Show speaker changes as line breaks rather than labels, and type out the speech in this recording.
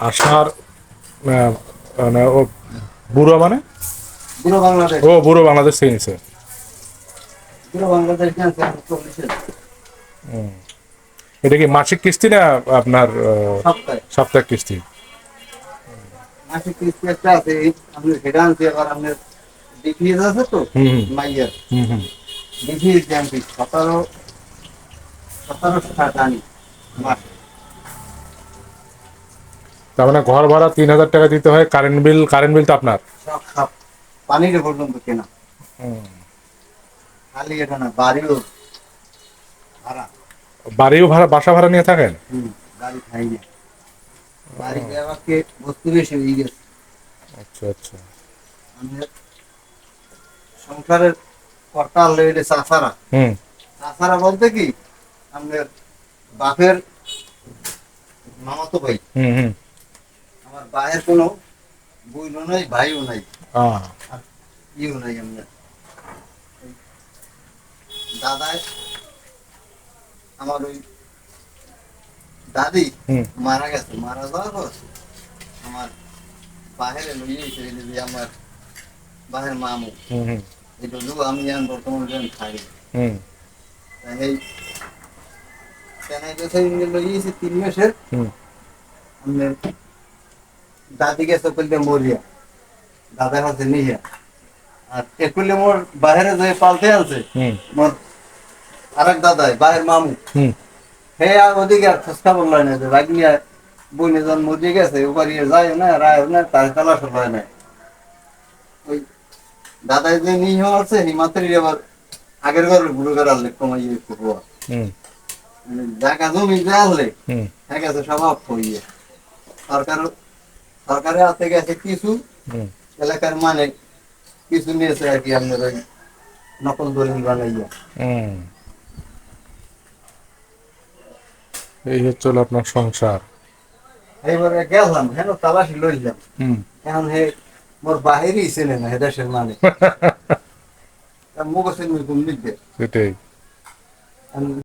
আসার মানে ও বুড়ো মানে
পুরো বাংলাদেশ।
ও বুড়ো বাংলাদেশ থেকে নিছে।
পুরো বাংলাদেশ জানছে 40-এর
এটা কি মাসিক কিস্তি না আপনার
সপ্তাহে।
সাপ্তাহিক কিস্তি?
মাসিক কিস্তি একটা আছে, আপনি সেটা আনছি। আবার আপনার ডিপিএস আছে তো
হুম
মাইয়ার,
হুম হুম।
ডিপিএস জানছি 1700 টাকা আনি মাসে।
তার মানে ঘর ভাড়া 3,000 টাকা দিতে হয়, কারেন্ট বিল তো আপনার।
সব সব পানির পর্যন্ত কেনা। খালি এটা না, বাড়িও ভাড়া।
বাড়িও ভাড়া, বাসা ভাড়া নিয়ে থাকেন?
গাড়ি খাই না, বাড়ি ব্যবহারকে বস্তু বেশি হয়ে গেছে।
আচ্ছা আচ্ছা।
আমাদের সংসারের কর্তা হলো এটা চাচারা।
হুম
চাচারা বলতে কি, আমাদের বাপের মামাতো ভাই।
হুম হুম।
আমার ভাইয়ের কোনো বোনও নাই, ভাইও নাই,
আহ,
আর ইও নাই। আমাদের দাদাই, আমার ওই দাদি
হুম
মারা গেছে। মারা যাওয়ার পর আমার বাহিরে লইয়ে যে আমার বাহের মামু,
হুম হুম
এটা আমি এখন বর্তমানে খাই।
হুম
এই চেনাই গেছে লইয়েছি 3 মাসের।
হুম
আমাদের দাদি গেছে করলে মরিয়া, দাদার হাতে নিয়ে। আর একুলে মোর বাহিরে যে পালতে আছে
হুম
মোর আরেক দাদাই বাহের মামু।
হুম।
হে আর ওদিকে আর খোঁজটা বললো না যে ভাগ নিয়ে বইনে যখন মরিয়ে গেছে ওপার যায় না, রায় না, তার তালাশ হয় না। ওই দাদাই যে নিয়ে আছে হিমাতের আবার আগের ঘরের বুড়ো ঘর আনলে কমাইয়ে একটু হওয়া,
হুম
মানে জায়গা জমি যে আনলে
হুম
হ্যাঁ গেছে সব অফ হইয়ে। সরকার, সরকারের হাতে গেছে কিছু,
হুম।
এলাকার মানে কিছু নিয়েছে আর কি। আপনার ওই নকল দলিল বানাইয়া।
হুম। এই হচ্ছে হলো আপনার সংসার।
এইবারে গেলাম হেন তালাশি লইলাম।
হুম।
এখন হে মোর বাহিরই চেনে না, হে দেশের মানে মুখ আছে, তুমি লিখবে।
সেটাই।